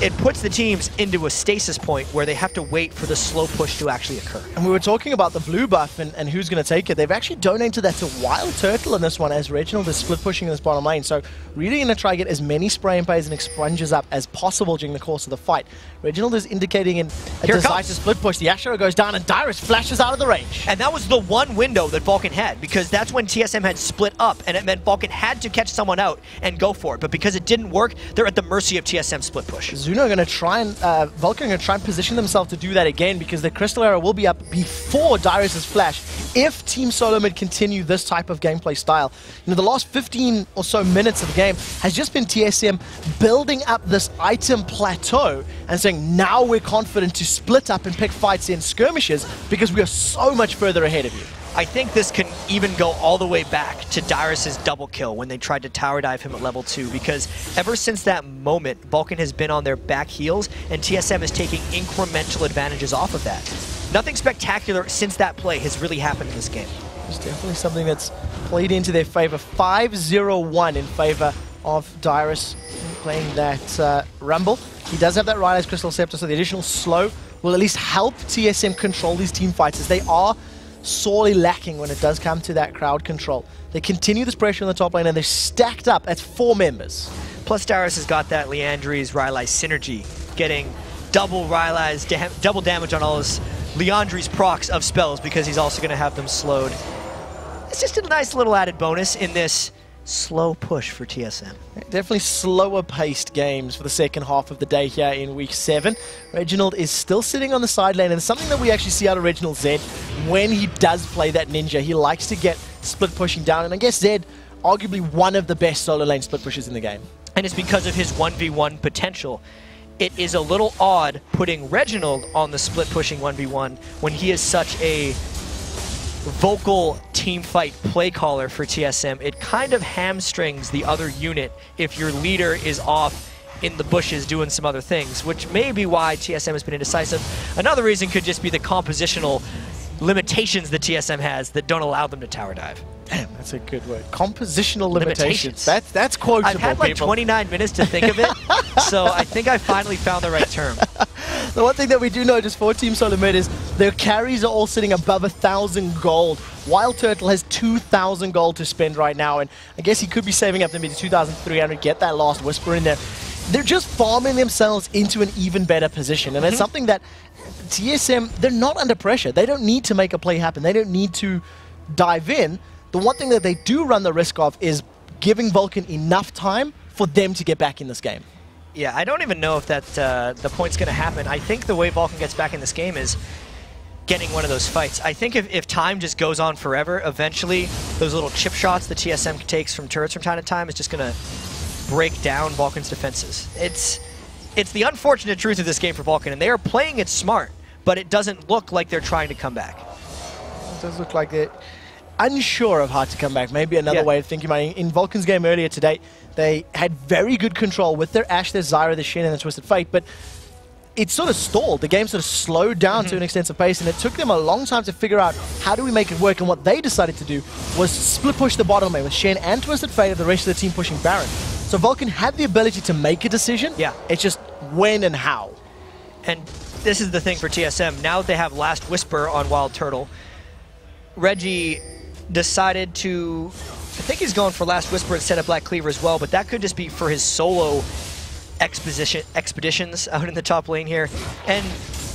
it puts the teams into a stasis point where they have to wait for the slow push to actually occur. And we were talking about the blue buff and who's going to take it. They've actually donated that to WildTurtle in this one, as Reginald is split pushing in this bottom lane. So really going to try to get as many spray and prays and expunges up as possible during the course of the fight. Reginald is indicating in a desire to split push. The Ashero goes down and Dyrus flashes out of the range. And that was the one window that Vulcan had, because that's when TSM had split up, and it meant Vulcan had to catch someone out and go for it. But because it didn't work, they're at the mercy of TSM split push. Zuna are going to try and, Vulcan are going to try and position themselves to do that again, because the Crystal Arrow will be up before Dyrus' flash if Team Solomid continue this type of gameplay style. You know, the last 15 or so minutes of the game has just been TSM building up this item plateau and saying, now we're confident to split up and pick fights in skirmishes because we are so much further ahead of you. I think this can even go all the way back to Dyrus' double kill when they tried to tower dive him at level 2, because ever since that moment, Vulcan has been on their back heels, and TSM is taking incremental advantages off of that. Nothing spectacular since that play has really happened in this game. It's definitely something that's played into their favor. 5-0-1 in favor of Dyrus playing that Rumble. He does have that Rylai's Crystal Scepter, so the additional slow will at least help TSM control these team fights, as they are sorely lacking when it does come to that crowd control. They continue this pressure on the top lane, and they're stacked up. That's 4 members. Plus, Dyrus has got that Leandri's Rylai's synergy, getting double Rylai's double damage on all his Leandri's procs of spells because he's also going to have them slowed. It's just a nice little added bonus in this slow push for TSM. Definitely slower paced games for the second half of the day here in week 7. Reginald is still sitting on the side lane, and something that we actually see out of Reginald Zed when he does play that ninja. He likes to get split pushing down, and I guess Zed, arguably one of the best solo lane split pushers in the game. And it's because of his 1v1 potential. It is a little odd putting Reginald on the split pushing 1v1 when he is such a vocal team fight play caller for TSM. It kind of hamstrings the other unit if your leader is off in the bushes doing some other things, which may be why TSM has been indecisive. Another reason could just be the compositional limitations that TSM has that don't allow them to tower dive. Damn, that's a good word. Compositional limitations. That's quotable, I've had like people. 29 minutes to think of it, so I think I finally found the right term. The one thing that we do notice for Team Solomid is their carries are all sitting above 1,000 gold. WildTurtle has 2,000 gold to spend right now, and I guess he could be saving up to maybe 2,300, get that last Whisper in there. They're just farming themselves into an even better position, and it's something that TSM, they're not under pressure. They don't need to make a play happen. They don't need to dive in. The one thing that they do run the risk of is giving Vulcan enough time for them to get back in this game. Yeah, I don't even know if that the point's going to happen. I think the way Vulcan gets back in this game is getting one of those fights. I think if time just goes on forever, eventually those little chip shots that TSM takes from turrets from time to time is just going to break down Vulcan's defenses. It's the unfortunate truth of this game for Vulcan, and they are playing it smart, but it doesn't look like they're trying to come back. It does look like they're unsure of how to come back. Maybe another way of thinking about it. In Vulcan's game earlier today, they had very good control with their Ashe, their Zyra, their Shin, and their Twisted Fate, but it sort of stalled. The game sort of slowed down to an extensive pace, and it took them a long time to figure out how do we make it work, and what they decided to do was split push the bottom lane with Shen and Twisted Fate, and the rest of the team pushing Baron. So Vulcan had the ability to make a decision. Yeah. It's just when and how. And this is the thing for TSM. Now that they have Last Whisper on WildTurtle, Reggie decided to, I think he's going for Last Whisper instead of Black Cleaver as well, but that could just be for his solo expeditions out in the top lane here. And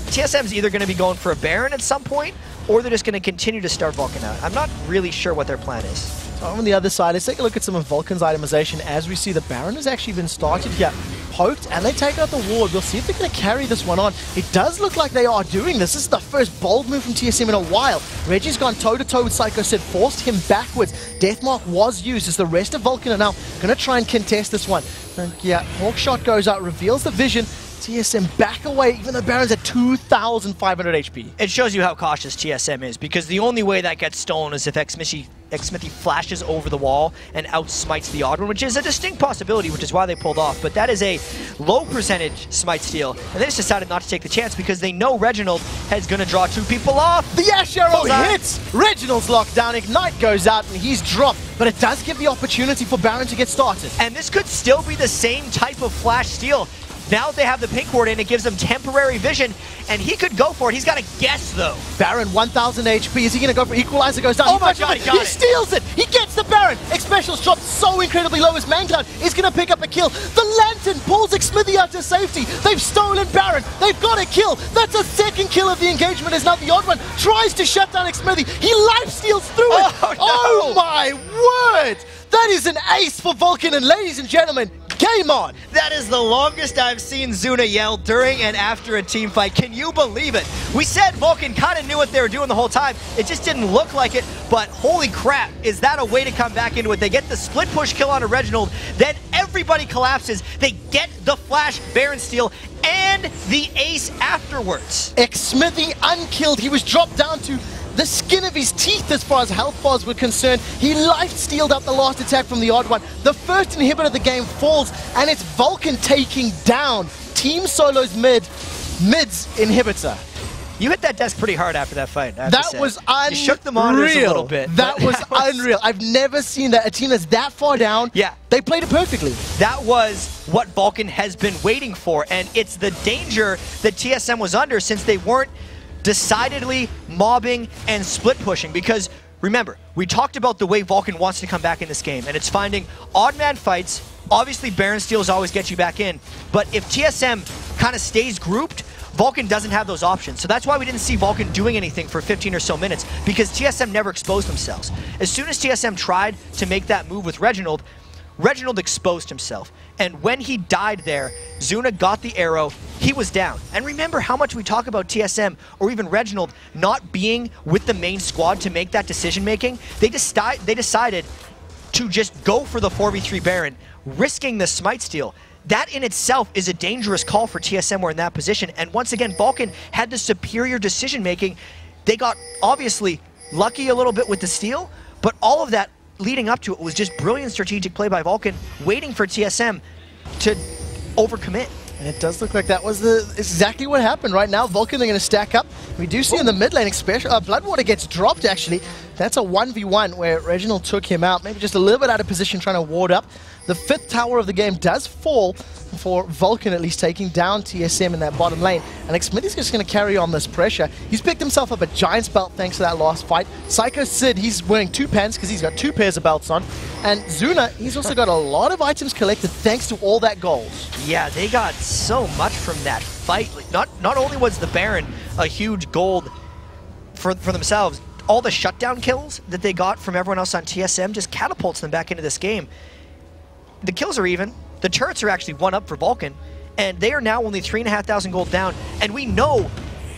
TSM's either going to be going for a Baron at some point, or they're just going to continue to start Vulcan out. I'm not really sure what their plan is. So on the other side, let's take a look at some of Vulcan's itemization. As we see, the Baron has actually been started here, poked, and they take out the ward. We'll see if they're going to carry this one on. It does look like they are doing this. This is the first bold move from TSM in a while. Reggie's gone toe-to-toe with Sycho, said forced him backwards. Deathmark was used as the rest of Vulcan are now going to try and contest this one. And yeah, Hawkshot goes out, reveals the vision. TSM back away, even though Baron's at 2,500 HP. It shows you how cautious TSM is, because the only way that gets stolen is if Xmithie flashes over the wall and outsmites TheOddOne, which is a distinct possibility, which is why they pulled off. But that is a low percentage smite steal, and they just decided not to take the chance because they know Reginald is going to draw 2 people off. The Ashe Arrow hits! Reginald's locked down, Ignite goes out, and he's dropped. But it does give the opportunity for Baron to get started. And this could still be the same type of flash steal. Now that they have the pink ward in, it gives them temporary vision, and he could go for it. He's got to guess, though. Baron, 1,000 HP. Is he going to go for Equalizer? Goes down. Oh my god, he steals it! He gets the Baron! Xpecial's dropped so incredibly low as mancloud is going to pick up a kill. The Lantern pulls Xmithie out to safety. They've stolen Baron. They've got a kill. That's a second kill of the engagement as now TheOddOne tries to shut down Xmithie. He life steals through it! Oh, no. Oh my word! That is an ace for Vulcan, and ladies and gentlemen, game on! That is the longest I've seen Zuna yell during and after a team fight. Can you believe it? We said Vulcan kind of knew what they were doing the whole time. It just didn't look like it, but holy crap, is that a way to come back into it? They get the split push kill on a Reginald, then everybody collapses. They get the flash Baron steal and the ace afterwards. Xmithie unkilled. He was dropped down to the skin of his teeth as far as health bars were concerned. He life-stealed up the last attack from TheOddOne. The first inhibitor of the game falls, and it's Vulcan taking down Team Solo's mid's inhibitor. You hit that desk pretty hard after that fight. That was unreal. You shook the monitors a little bit. That was unreal. I've never seen that. A team that's that far down, they played it perfectly. That was what Vulcan has been waiting for, and it's the danger that TSM was under since they weren't decidedly mobbing and split pushing, because remember, we talked about the way Vulcan wants to come back in this game, and it's finding odd man fights. Obviously, Baron steals always get you back in, but if TSM kind of stays grouped, Vulcan doesn't have those options. So that's why we didn't see Vulcan doing anything for 15 or so minutes, because TSM never exposed themselves. As soon as TSM tried to make that move with Reginald, Reginald exposed himself. And when he died there, Zuna got the arrow, he was down. And remember how much we talk about TSM, or even Reginald, not being with the main squad to make that decision making. They decided to just go for the 4v3 Baron, risking the smite steal. That in itself is a dangerous call for TSM who are in that position. And once again, Vulcan had the superior decision making. They got obviously lucky a little bit with the steal, but all of that leading up to it was just brilliant strategic play by Vulcan, waiting for TSM to overcommit. And it does look like that was exactly what happened. Right now, Vulcan are going to stack up. We do see in the mid lane, BloodWater gets dropped actually. That's a 1v1 where Reginald took him out, maybe just a little bit out of position trying to ward up. The 5th tower of the game does fall for Vulcan, at least taking down TSM in that bottom lane. And Xmithie's just going to carry on this pressure. He's picked himself up a Giant's belt thanks to that last fight. Sycho Sid, he's wearing 2 pants because he's got 2 pairs of belts on. And Zuna, he's also got a lot of items collected thanks to all that gold. Yeah, they got so much from that fight. Not only was the Baron a huge gold for themselves, all the shutdown kills that they got from everyone else on TSM just catapults them back into this game. The kills are even. The turrets are actually 1 up for Vulcan, and they are now only 3,500 gold down, and we know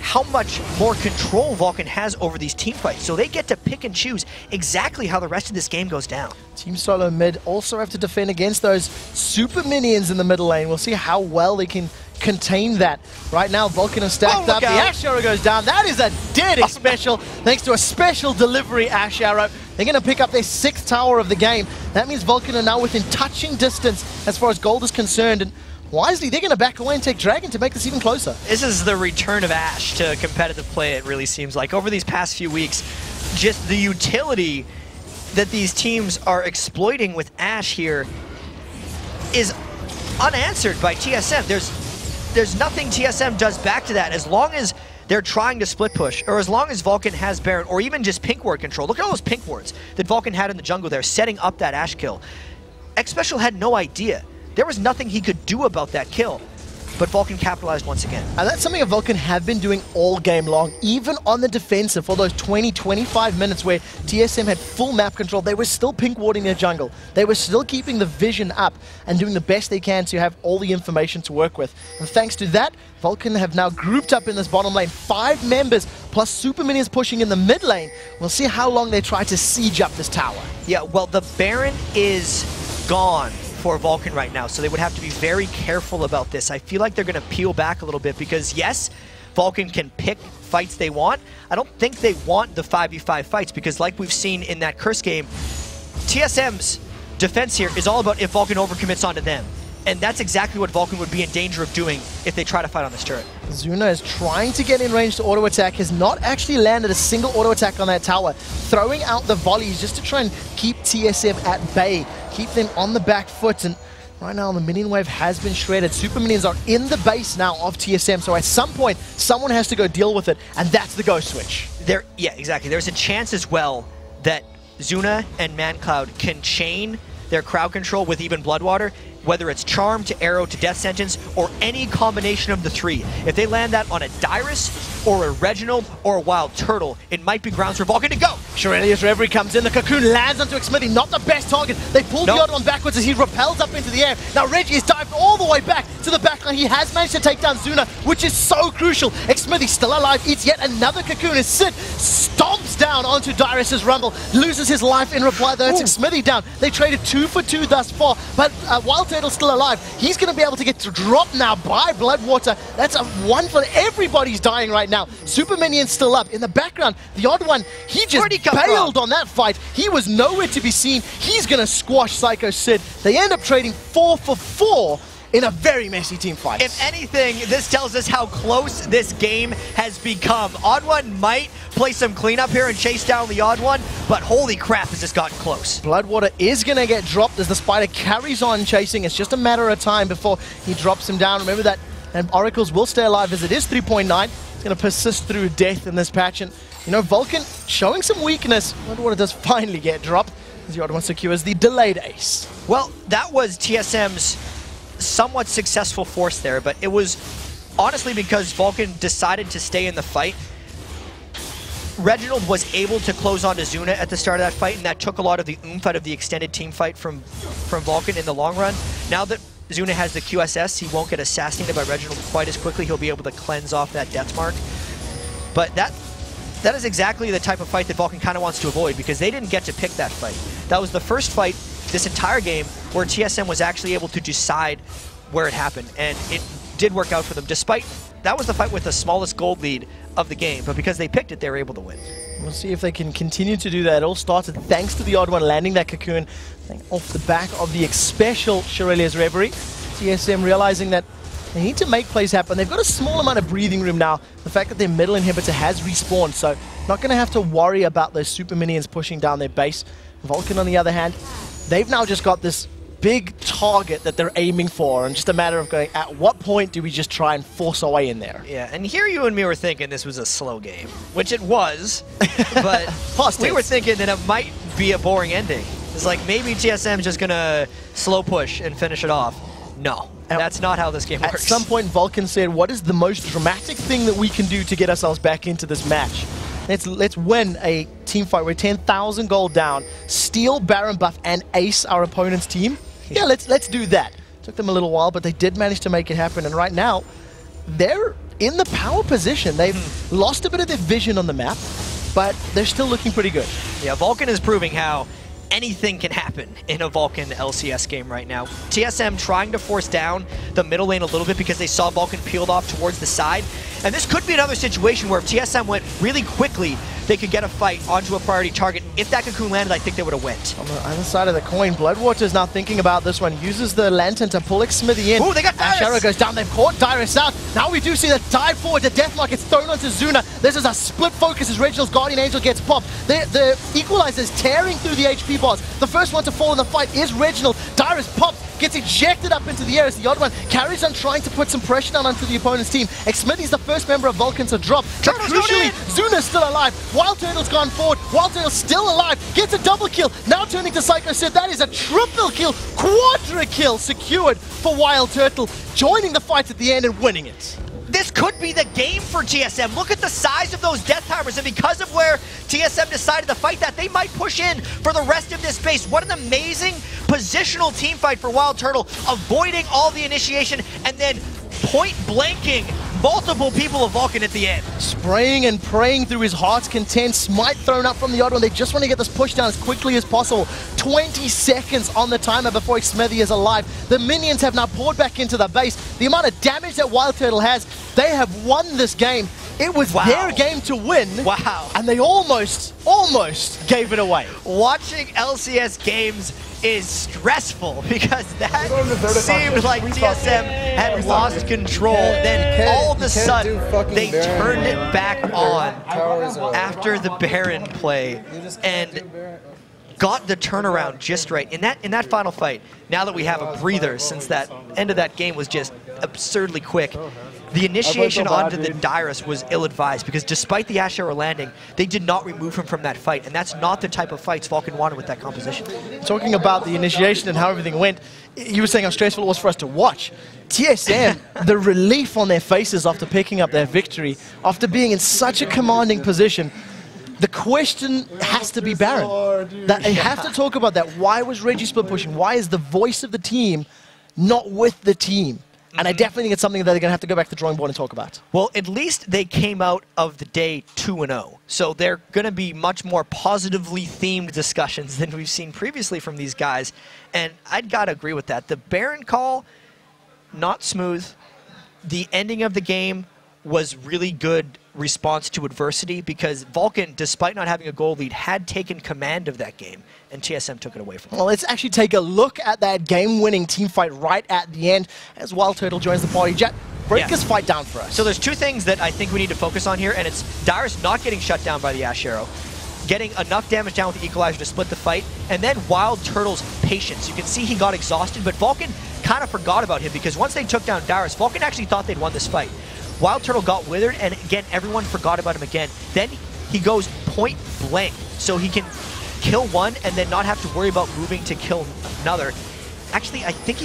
how much more control Vulcan has over these team fights, so they get to pick and choose exactly how the rest of this game goes down. Team Solomid also have to defend against those super minions in the middle lane. We'll see how well they can contain that. Right now, Vulcan is stacked up. The Ash Arrow goes down. That is a dead Xpecial, thanks to a special delivery Ash Arrow. They're going to pick up their 6th tower of the game. That means Vulcan are now within touching distance as far as gold is concerned. And wisely, they're going to back away and take Dragon to make this even closer. This is the return of Ash to competitive play, it really seems like. Over these past few weeks, just the utility that these teams are exploiting with Ash here is unanswered by TSM. There's nothing TSM does back to that. As long as they're trying to split push, or as long as Vulcan has Baron, or even just pink ward control. Look at all those pink wards that Vulcan had in the jungle there, setting up that Ash kill. Xpecial had no idea. There was nothing he could do about that kill, but Vulcan capitalized once again. And that's something that Vulcan have been doing all game long, even on the defensive for those 20-25 minutes where TSM had full map control. They were still pink warding their jungle. They were still keeping the vision up and doing the best they can to have all the information to work with. And thanks to that, Vulcan have now grouped up in this bottom lane. 5 members plus super minions pushing in the mid lane. We'll see how long they try to siege up this tower. Yeah, well, the Baron is gone for Vulcan right now, so they would have to be very careful about this. I feel like they're going to peel back a little bit because, yes, Vulcan can pick fights they want. I don't think they want the 5v5 fights because, like we've seen in that Curse game, TSM's defense here is all about if Vulcan overcommits onto them. And that's exactly what Vulcan would be in danger of doing if they try to fight on this turret. Zuna is trying to get in range to auto attack, has not actually landed a single auto attack on that tower, throwing out the volleys just to try and keep TSM at bay, keep them on the back foot. And right now the minion wave has been shredded. Super minions are in the base now of TSM, so at some point someone has to go deal with it, and that's the go switch. Yeah, exactly. There's a chance as well that Zuna and mancloud can chain their crowd control with even BloodWater, whether it's Charm to Arrow to Death Sentence, or any combination of the 3. If they land that on a Dyrus, or a Reginald, or a WildTurtle, it might be grounds for Vulcan to go. Shirelius Reverie comes in, the cocoon lands onto Xmithie, not the best target. They pull the TheOddOne backwards as he repels up into the air. Now Reggie is dived all the way back to the backline. He has managed to take down Zuna, which is so crucial. Xmithie still alive, eats yet another cocoon as Sid stomps down onto Dyrus' Rumble, loses his life in reply though. It's Xmithie down. They traded 2 for 2 thus far, but WildTurtle's still alive. He's going to be able to get dropped now by BloodWater. That's a 1 for everybody's dying right now. Super Minion's still up. In the background, TheOddOne, he just bailed on that fight. He was nowhere to be seen. He's going to squash Sycho Sid. They end up trading 4 for 4 in a very messy team fight. If anything, this tells us how close this game has become. OddOne might play some cleanup here and chase down the TheOddOne, but holy crap, has this gotten close. BloodWater is going to get dropped as the Spider carries on chasing. It's just a matter of time before he drops him down. Remember that, and Oracles will stay alive as it is 3.9. It's going to persist through death in this patch. And, you know, Vulcan showing some weakness. WildWater does finally get dropped as TheOddOne secures the delayed ace. Well, that was TSM's somewhat successful force there, but it was honestly because Vulcan decided to stay in the fight. Reginald was able to close on to Zuna at the start of that fight, and that took a lot of the oomph out of the extended team fight from Vulcan in the long run. Now that Zuna has the QSS, he won't get assassinated by Reginald quite as quickly. He'll be able to cleanse off that death mark. But that is exactly the type of fight that Vulcan kind of wants to avoid, because they didn't get to pick that fight. That was the first fight this entire game where TSM was actually able to decide where it happened, and it did work out for them, despite that was the fight with the smallest gold lead of the game, but because they picked it, they were able to win. We'll see if they can continue to do that. It all started thanks to TheOddOne landing that cocoon off the back of the Xpecial Shirelia's Reverie. TSM realizing that they need to make plays happen. They've got a small amount of breathing room now. The fact that their middle inhibitor has respawned, so not going to have to worry about those super minions pushing down their base. Vulcan, on the other hand, they've now just got this big target that they're aiming for, and just a matter of going, at what point do we just try and force our way in there? Yeah, and here you and me were thinking this was a slow game, which it was, but we were thinking that it might be a boring ending. It's like maybe TSM's just going to slow push and finish it off. No, that's not how this game works. At some point, Vulcan said, what is the most dramatic thing that we can do to get ourselves back into this match? Let's win a team fight. We're 10,000 gold down, steal Baron buff, and ace our opponent's team. Yeah, let's do that. Took them a little while, but they did manage to make it happen. And right now, they're in the power position. They've lost a bit of their vision on the map, but they're still looking pretty good. Yeah, Vulcan is proving how anything can happen in a Vulcan LCS game right now. TSM trying to force down the middle lane a little bit because they saw Vulcan peeled off towards the side. And this could be another situation where if TSM went really quickly, they could get a fight onto a priority target. If that cocoon landed, I think they would have went. On the other side of the coin, BloodWater is now thinking about this one. Uses the Lantern to pull Xmithie in. Ooh, they got Dyrus! Arrow goes down. They've caught Dyrus out. Now we do see the dive forward. The Deathmark gets thrown onto Zuna. This is a split focus as Reginald's Guardian Angel gets popped. The Equalizer is tearing through the HP bars. The first one to fall in the fight is Reginald. Dyrus pops, gets ejected up into the air as TheOddOne carries on trying to put some pressure down onto the opponent's team. Xmithie's the first member of Vulcan to drop. But crucially, Zuna's still alive. WildTurtle's gone forward. WildTurtle's still alive. Gets a double kill. Now turning to Sycho said that is a triple kill, quadra kill secured for WildTurtle, joining the fight at the end and winning it. This could be the game for TSM. Look at the size of those death timers, and because of where TSM decided to fight that, they might push in for the rest of this base. What an amazing positional team fight for WildTurtle, avoiding all the initiation and then point blanking multiple people of Vulcan at the end. Spraying and praying through his heart's content. Smite thrown up from TheOddOne. They just want to get this push down as quickly as possible. 20 seconds on the timer before Xmithie is alive. The minions have now poured back into the base. The amount of damage that WildTurtle has, they have won this game. It was their game to win. Wow. And they almost gave it away. Watching LCS games is stressful because that seemed like TSM had lost control. Then all of a sudden, they turned it back on after the Baron play and got the turnaround just right. In that final fight, now that we have a breather since that end of that game was just absurdly quick, the initiation onto the Dyrus was ill-advised because despite the Ash Arrow landing, they did not remove him from that fight, and that's not the type of fights Vulcan wanted with that composition. Talking about the initiation and how everything went, you were saying how stressful it was for us to watch. TSM, the relief on their faces after picking up their victory, after being in such a commanding position, the question has to be Baron. They have to talk about that. Why was Reggie split pushing? Why is the voice of the team not with the team? And I definitely think it's something that they're going to have to go back to the drawing board and talk about. Well, at least they came out of the day 2-0. So they're going to be much more positively themed discussions than we've seen previously from these guys. And I'd got to agree with that. The Baron call, not smooth. The ending of the game was really good response to adversity because Vulcan, despite not having a goal lead, had taken command of that game, and TSM took it away from them. Well, let's actually take a look at that game-winning team fight right at the end as WildTurtle joins the party. Jet, break this fight down for us. So there's two things that I think we need to focus on here, and it's Dyrus not getting shut down by the Ash Arrow, getting enough damage down with the Equalizer to split the fight, and then WildTurtle's patience. You can see he got exhausted, but Vulcan kind of forgot about him because once they took down Dyrus, Vulcan actually thought they'd won this fight. WildTurtle got withered, and again, everyone forgot about him again. Then he goes point blank, so he can kill one and then not have to worry about moving to kill another. Actually, I think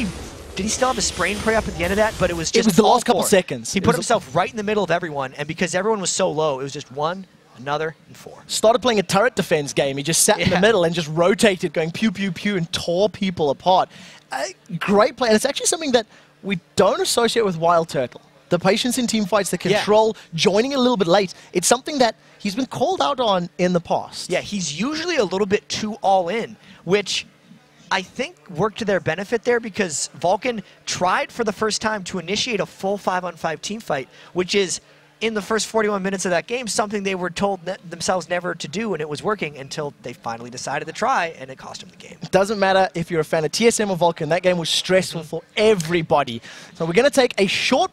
did he still have a sprain prey up at the end of that? But it was just the last couple seconds. He put himself right in the middle of everyone, and because everyone was so low, it was just 1, another, and 4. Started playing a turret defense game. He just sat in the middle and just rotated, going pew, pew, pew, and tore people apart. Great play, and it's actually something that we don't associate with WildTurtle. The patience in team fights, the control, joining a little bit late. It's something that he's been called out on in the past. Yeah, he's usually a little bit too all-in, which I think worked to their benefit there because Vulcan tried for the first time to initiate a full 5-on-5 team fight, which is, in the first 41 minutes of that game, something they were told themselves never to do, and it was working until they finally decided to try, and it cost them the game. It doesn't matter if you're a fan of TSM or Vulcan, that game was stressful for everybody. So we're going to take a short